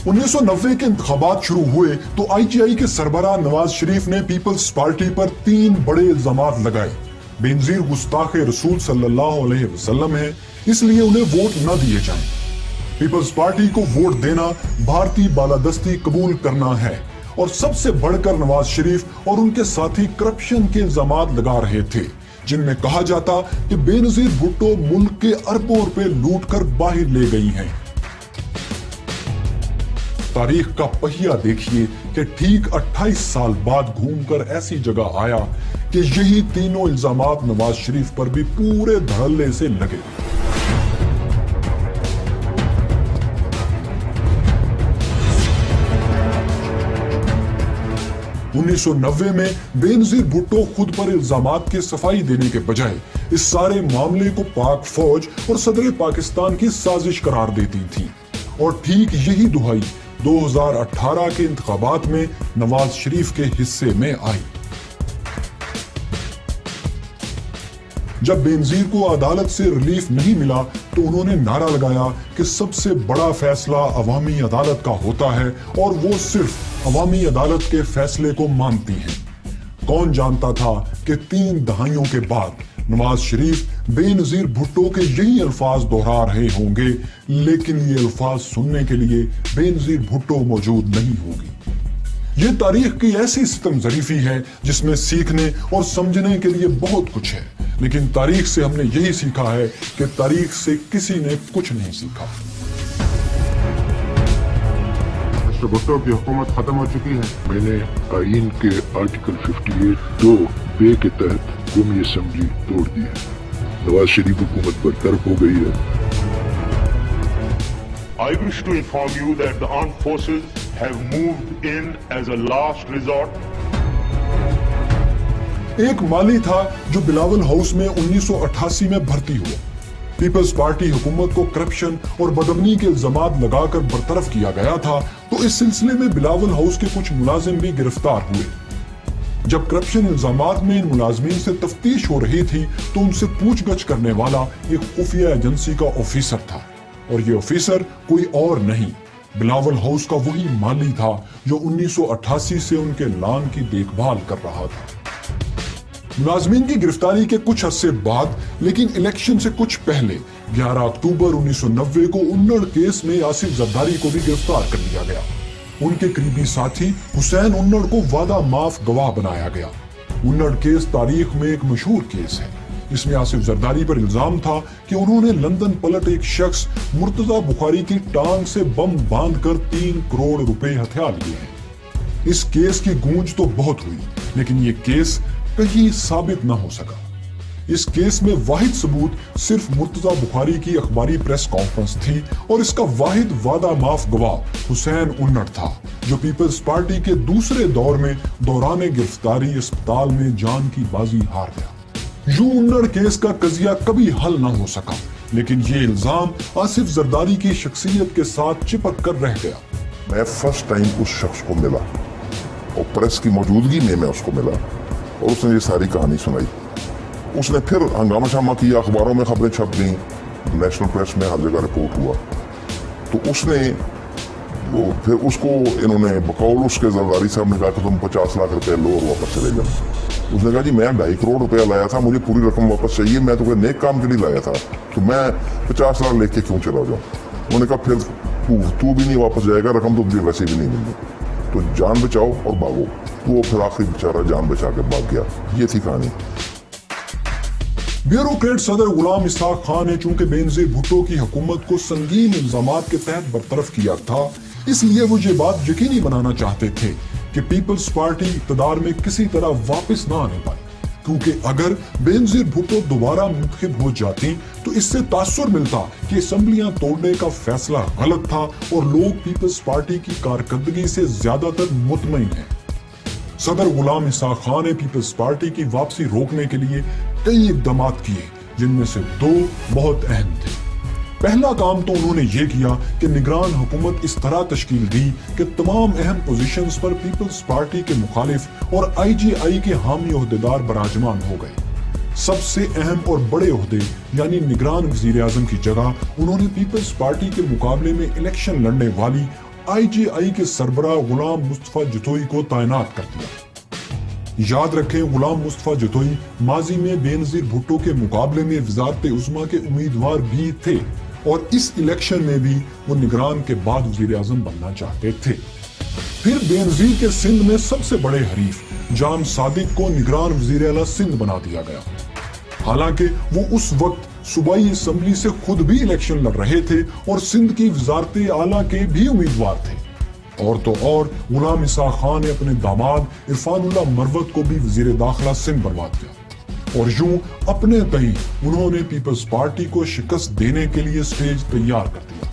1990 के इंतखाबात शुरू हुए तो IGI के सरबराह नवाज शरीफ ने पीपल्स पार्टी पर 3 बड़े इल्जामात लगाए। बेनजीर गुस्ताखे रसूल सल्लल्लाहु अलैहि वसल्लम है, इसलिए उन्हें वोट न दिए जाएं। पीपल्स पार्टी को वोट देना भारतीय बालादस्ती कबूल करना है और सबसे बढ़कर नवाज शरीफ और उनके साथी करप्शन के इल्जामात लगा रहे थे, जिनमें कहा जाता कि बेनजीर भुट्टो मुल्क के अरबों रुपए लूट कर बाहर ले गई हैं। तारीख का पहिया देखिए कि ठीक 28 साल बाद घूमकर ऐसी जगह आया कि यही तीनों इल्जामात नवाज शरीफ पर भी पूरे धड़ल्ले से लगे। उन्नीस 1990 में बेनजीर भुट्टो खुद पर इल्जामात के सफाई देने के बजाय इस सारे मामले को पाक फौज और सदर पाकिस्तान की साजिश करार देती थी और ठीक यही दुहाई 2018 के इंतखाबात में नवाज शरीफ के हिस्से में आई। जब बेनजीर को अदालत से रिलीफ नहीं मिला तो उन्होंने नारा लगाया कि सबसे बड़ा फैसला अवामी अदालत का होता है और वो सिर्फ अवामी अदालत के फैसले को मानती है। कौन जानता था कि 3 दहाइयों के बाद नवाज शरीफ बेनजीर भुट्टो के यही अल्फाज दोहरा रहे होंगे, लेकिन ये अल्फाज सुनने के लिए बेनजीर भुट्टो मौजूद नहीं होगी। ये तारीख की ऐसी सितम ज़रीफी है जिसमें सीखने और समझने के लिए बहुत कुछ है, लेकिन तारीख से हमने यही सीखा है कि तारीख से किसी ने कुछ नहीं सीखा। मिस्टर भुट्टो की हुकूमत खत्म हो चुकी है। मैंने आईन के आर्टिकल 58(2) के तहत कौमी असेंबली तोड़ दी है। नवाज शरीफ हुकूमत बरतरफ हो गई है। I wish to inform you that the armed forces have moved in as a last resort. एक माली था जो बिलावल हाउस में 1988 में भर्ती हुआ। पीपल्स पार्टी हुकूमत को करप्शन और बदअमनी के इल्जामात लगाकर बरतरफ किया गया था, तो इस सिलसिले में बिलावल हाउस के कुछ मुलाजिम भी गिरफ्तार हुए। जब करप्शन इल्जामात में इन मुलाजमीन से तफ्तीश हो रही थी तो उनसे पूछगछ करने वाला एक खुफिया एजेंसी का ऑफिसर था, और ये ऑफिसर कोई और नहीं बिलावल हाउस का वही माली था जो 1988 से उनके लान की देखभाल कर रहा था। मुलाजमीन की गिरफ्तारी के कुछ अरसे बाद, लेकिन इलेक्शन से कुछ पहले 11 अक्टूबर 1990 को उन्नड़ केस में आसिफ जरदारी को भी गिरफ्तार कर लिया गया। उनके करीबी साथी हुसैन उन्नड़ को वादा माफ गवाह बनाया गया। उन्नड़ केस तारीख में एक मशहूर केस है। इसमें आसिफ जरदारी पर इल्जाम था कि उन्होंने लंदन पलट एक शख्स मुर्तजा बुखारी की टांग से बम बांधकर 3 करोड़ रुपए हथिया लिए हैं। इस केस की गूंज तो बहुत हुई, लेकिन ये केस कहीं साबित न हो सका। इस केस में वाहिद सबूत सिर्फ मुर्तजा बुखारी की अखबारी प्रेस कॉन्फ्रेंस थी और इसका वाहिद वादा माफ गवाह हुसैन उन्नड़ था, जो पीपल्स पार्टी के दूसरे दौर में दौरान गिरफ्तारी अस्पताल में जान की बाजी हार गया। यूं उन्नड़ केस का कजिया कभी हल न हो सका, लेकिन ये इल्जाम आसिफ जरदारी की शख्सियत के साथ चिपक कर रह गया। मैं फर्स्ट टाइम उस शख्स को मिला और प्रेस की मौजूदगी में मैं उसको मिला और उसने ये सारी कहानी सुनाई। उसने फिर हंगामा शामा किया, अखबारों में खबरें छप गई, नेशनल प्रेस में हर जगह रिपोर्ट हुआ। तो उसने फिर उसको इन्होंने बकौल उसके जरदारी साहब ने कहा कि तुम 50 लाख रुपए लो और वापस चले जाओ। उसने कहा जी मैं 2.5 करोड़ रुपया लाया था, मुझे पूरी रकम वापस चाहिए, मैं तो नेक काम के लिए लाया था, तो मैं 50 लाख लेके क्यों चला जाऊँ। उन्होंने कहा फिर तू भी नहीं वापस जाएगा, रकम तो तुझे वैसे भी नहीं मिलनी, तो जान बचाओ और भागो। वो फिर आखिरी बेचारा जान बचा के भाग गया। ये थी कहानी। ब्यूरोक्रेट सदर गुलाम इसहाक खान ने चूंकि बेनजीर भुट्टो की हुकूमत को संगीन इल्जामात के तहत बरतरफ किया था, इसलिए वो ये बात यकीनी बनाना चाहते थे कि पीपल्स पार्टी इक़्तिदार में किसी तरह वापस ना आने पाए, क्योंकि अगर बेनजीर भुट्टो दोबारा मुंतखब हो जाती तो इससे तासुर मिलता कि असेंबलियां तोड़ने का फैसला गलत था और लोग पीपल्स पार्टी की कारकर्दगी से ज्यादातर मुतमईन हैं। सदर गुलाम इसहाक खान ने पीपल्स पार्टी की वापसी रोकने के लिए कई इक़दाम किए, जिनमें से 2 बहुत अहम थे। पहला काम तो उन्होंने ये किया कि निगरान हुकूमत इस तरह तश्कील दी कि तमाम अहम पोजीशंस पर पीपल्स पार्टी के मुखालिफ और IGI के हामी ओहदेदार बराजमान हो गए। सबसे अहम और बड़े ओहदे यानी निगरान वज़ीर आज़म की जगह उन्होंने पीपल्स पार्टी के मुकाबले में इलेक्शन लड़ने वाली IGI के सरबराह गुलाम मुस्तफा जतोई को तैनात कर दिया। याद रखें, गुलाम मुस्तफा जतोई माजी में बेनजीर भुट्टो के मुकाबले में वज़ारत उज़्मा के उम्मीदवार भी थे और इस इलेक्शन में भी वो निगरान के बाद वज़ीर आज़म बनना चाहते थे। फिर बेनजीर के सिंध में सबसे बड़े हरीफ जाम सादिक को निगरान वज़ीर आला सिंध बना दिया गया। हालांकि वो उस वक्त सूबाई असम्बली से खुद भी इलेक्शन लड़ रहे थे और सिंध की वज़ारत आला के भी उम्मीदवार थे। और तो और गुलाम इसाक खान ने अपने दामाद इरफानुल्लाह मरवत को भी वज़ीर दाखिला सिंध बनवा दिया और यूं अपने तई उन्होंने पीपल्स पार्टी को शिकस्त देने के लिए स्टेज तैयार कर दिया।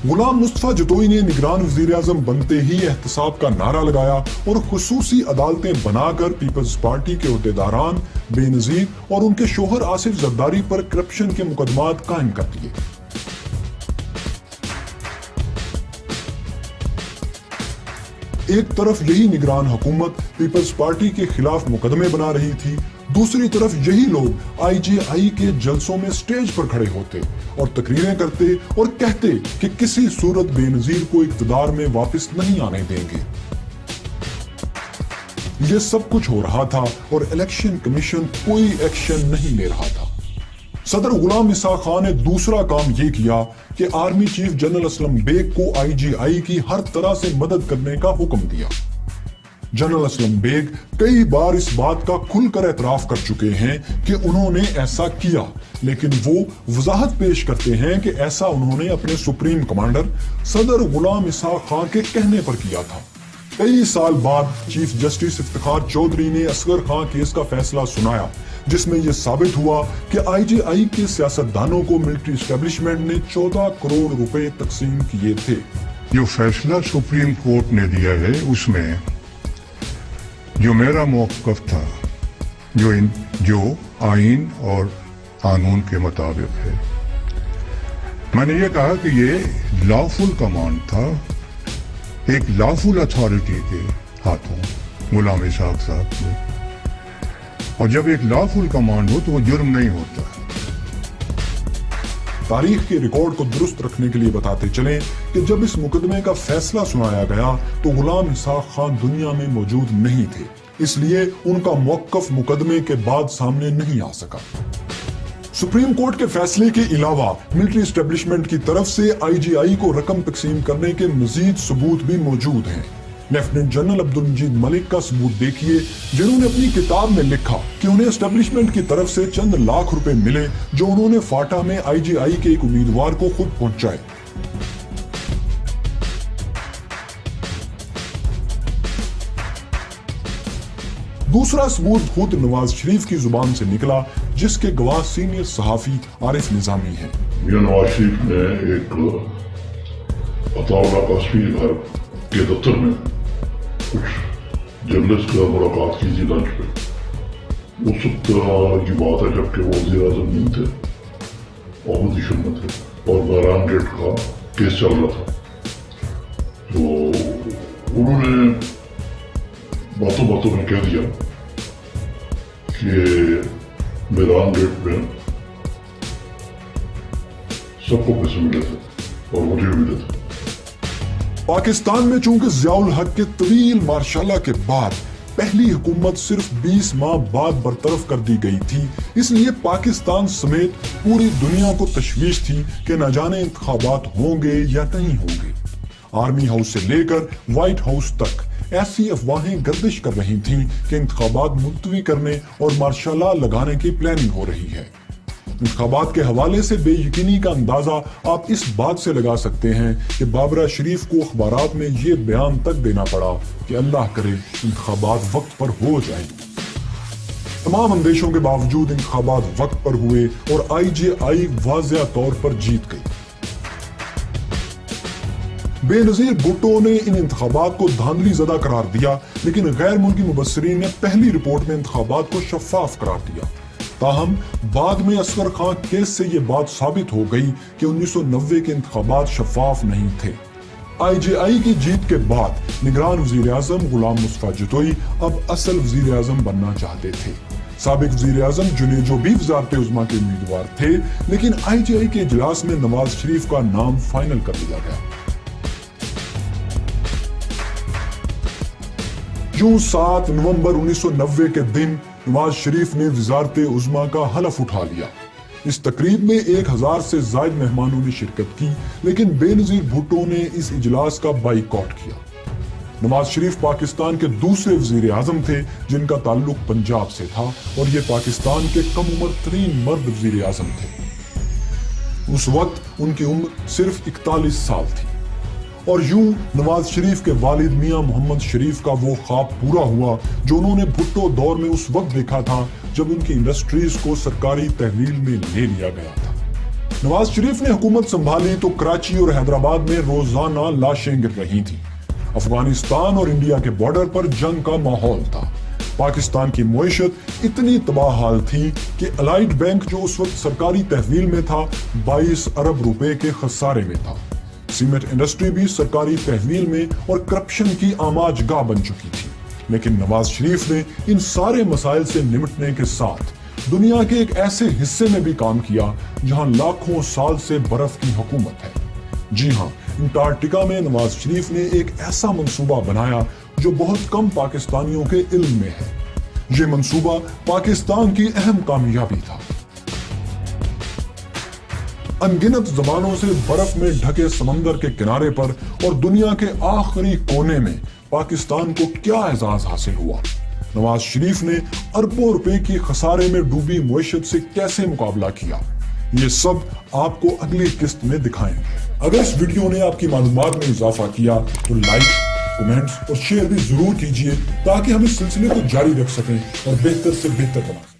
गुलाम मुस्तफा जतोई ने निगरान वज़ीर आज़म बनते ही एहतसाब का नारा लगाया और खुसूसी अदालतें बनाकर पीपल्स पार्टी के ओहदेदारान बेनज़ीर और उनके शोहर आसिफ जरदारी पर करप्शन के मुकदमात कायम कर दिए। एक तरफ यही निगरान हुकूमत पीपल्स पार्टी के खिलाफ मुकदमे बना रही थी, दूसरी तरफ यही लोग IGI के जलसों में स्टेज पर खड़े होते और तकरीरें करते और कहते कि किसी सूरत बेनज़ीर को इक़्तिदार में वापस नहीं आने देंगे। ये सब कुछ हो रहा था और इलेक्शन कमीशन कोई एक्शन नहीं ले रहा था। सदर गुलाम इसाक खान ने दूसरा काम ये किया कि army chief general Aslam Beg को IGI की हर तरह से मदद करने का हुक्म दिया। जनरल असलम बेग कई बार इस बात का खुलकर एतराफ कर चुके हैं कि उन्होंने ऐसा किया, लेकिन वो वजाहत पेश करते हैं कि ऐसा उन्होंने अपने सुप्रीम कमांडर सदर गुलाम इसाक खान के कहने पर किया था। कई साल बाद चीफ जस्टिस इफ्तिखार चौधरी ने असगर खान केस का फैसला सुनाया, जिसमें यह साबित हुआ कि IGI के सियासतदानों को मिलिट्री एस्टेब्लिशमेंट ने 14 करोड़ रुपए तकसीम किए थे। जो फैसला सुप्रीम कोर्ट ने दिया है उसमें जो मेरा मौक़िफ़ था, जो आइन और कानून के मुताबिक है, मैंने ये कहा कि ये लॉफुल कमांड था एक लॉफुल अथॉरिटी के हाथों, गुलाम इसाक साहब के, और जब एक लॉफुल कमांड हो तो वो जुर्म नहीं होता। तारीख के रिकॉर्ड को दुरुस्त रखने के लिए बताते चलें कि जब इस मुकदमे का फैसला सुनाया गया तो गुलाम इसाक खान दुनिया में मौजूद नहीं थे, इसलिए उनका मौक़िफ़ मुकदमे के बाद सामने नहीं आ सका। सुप्रीम कोर्ट के फैसले के अलावा मिलिट्री एस्टेब्लिशमेंट की तरफ से IGI को रकम तकसीम करने के मजीद सबूत भी मौजूद हैं। लेफ्टिनेंट जनरल अब्दुल मजीद मलिक का सबूत देखिए, जिन्होंने अपनी किताब में लिखा कि उन्हें एस्टेब्लिशमेंट की तरफ से चंद लाख रुपए मिले जो उन्होंने फाटा में IGI के एक उम्मीदवार को खुद पहुंचाए। दूसरा सबूत खुद नवाज शरीफ की जुबान से निकला, जिसके गवाह सीनियर सहाफी आरिफ निजामी हैं। नवाज शरीफ ने एक अताउल्लाह कासमी घर के दफ्तर में कुछ जर्नलिस्ट का मुलाकात की थी लंच पे। उस वक्त की बात है जबकि वो वज़ीर आज़म नहीं थे, अपोजिशन में थे और बहरान गेट का केस चल रहा था। तो उन्होंने बातों बातों में कह दिया कि बहरान गेट में सबको पैसे मिले थे और मुझे भी मिले थे। पाकिस्तान में चूंकि ज़ियाउल हक के तवील मार्शाला के बाद पहली हुकूमत सिर्फ 20 माह बाद बरतरफ कर दी गई थी, इसलिए पाकिस्तान समेत पूरी दुनिया को तशवीश थी कि न जाने इंतखाबात होंगे या नहीं होंगे। आर्मी हाउस से लेकर व्हाइट हाउस तक ऐसी अफवाहें गर्दिश कर रही थीं कि इंतखाबात मुलतवी करने और मार्शल लगाने की प्लानिंग हो रही है। इंतखाबात के हवाले से बेयकीनी का अंदाजा आप इस बात से लगा सकते हैं कि बाबरा शरीफ को अखबारात में ये बयान तक देना पड़ा कि अल्लाह करे इंतखाबात वक्त पर हो जाएं। तमाम अंदेशों के बावजूद इंतखाबात वक्त पर हुए और IGI वाज़ेह तौर पर जीत गई। बेनज़ीर भुट्टो ने इन इंतखाबात को धांधली ज़दा करार दिया, लेकिन गैर मुल्की मुबस्सिरीन ने पहली रिपोर्ट में इंतखाबात को शफ़ाफ करार दिया। ताहम बाद में असगर खान केस से ये बात साबित हो गई कि 1990 के इंतखाबात शफ़ाफ नहीं थे। IGI की जीत के बाद निगरान वज़ीर आज़म गुलाम मुस्तफा जतोई अब असल वज़ीर आज़म बनना चाहते थे। साबिक वज़ीर आज़म जुनेजो भी वज़ारत उज़्मा के उम्मीदवार थे, लेकिन IGI के इजलास में नवाज शरीफ का नाम फाइनल कर दिया गया। यूं 7 नवंबर 1990 के दिन नवाज शरीफ ने वजारत उज़्मा का हलफ उठा लिया। इस तकरीब में 1000 से ज्यादा मेहमानों ने शिरकत की, लेकिन बेनजीर भुट्टो ने इस इजलास का बाइकॉट किया। नवाज शरीफ पाकिस्तान के दूसरे वजीर आजम थे जिनका ताल्लुक पंजाब से था और ये पाकिस्तान के कम उम्र तरीन मर्द वजीर आजम थे। उस वक्त उनकी उम्र सिर्फ 41 साल थी और यूं नवाज शरीफ के वालिद मियां मोहम्मद शरीफ का वो ख्वाब पूरा हुआ जो उन्होंने भुट्टो दौर में उस वक्त देखा था जब उनकी इंडस्ट्रीज को सरकारी तहवील में ले लिया गया था। नवाज शरीफ ने हुकूमत संभाली तो कराची और हैदराबाद में रोजाना लाशें गिर रही थी। अफगानिस्तान और इंडिया के बॉर्डर पर जंग का माहौल था। पाकिस्तान की मुईशत इतनी तबाह हाल थी कि अलाइड बैंक जो उस वक्त सरकारी तहवील में था 22 अरब रुपए के खसारे में था। सीमेंट इंडस्ट्री भी सरकारी तहवील में और करप्शन की आमाजगाह बन चुकी थी। लेकिन नवाज शरीफ ने इन सारे मसाइल से निपटने के साथ दुनिया के एक ऐसे हिस्से में भी काम किया जहां लाखों साल से बर्फ की हुकूमत है। जी हां, अंटार्कटिका में नवाज शरीफ ने एक ऐसा मंसूबा बनाया जो बहुत कम पाकिस्तानियों के इल्म में है। ये मंसूबा पाकिस्तान की अहम कामयाबी था। अनगिनत जमानों से बर्फ में ढके समंदर के किनारे पर और दुनिया के आखिरी कोने में पाकिस्तान को क्या एजाज हासिल हुआ। नवाज शरीफ ने अरबों रुपए की खसारे में डूबी मुईशत से कैसे मुकाबला किया, ये सब आपको अगली किस्त में दिखाएंगे। अगर इस वीडियो ने आपकी मालूमात में इजाफा किया तो लाइक, कमेंट्स और शेयर भी जरूर कीजिए ताकि हम इस सिलसिले को जारी रख सकें और बेहतर से बेहतर बना सकें।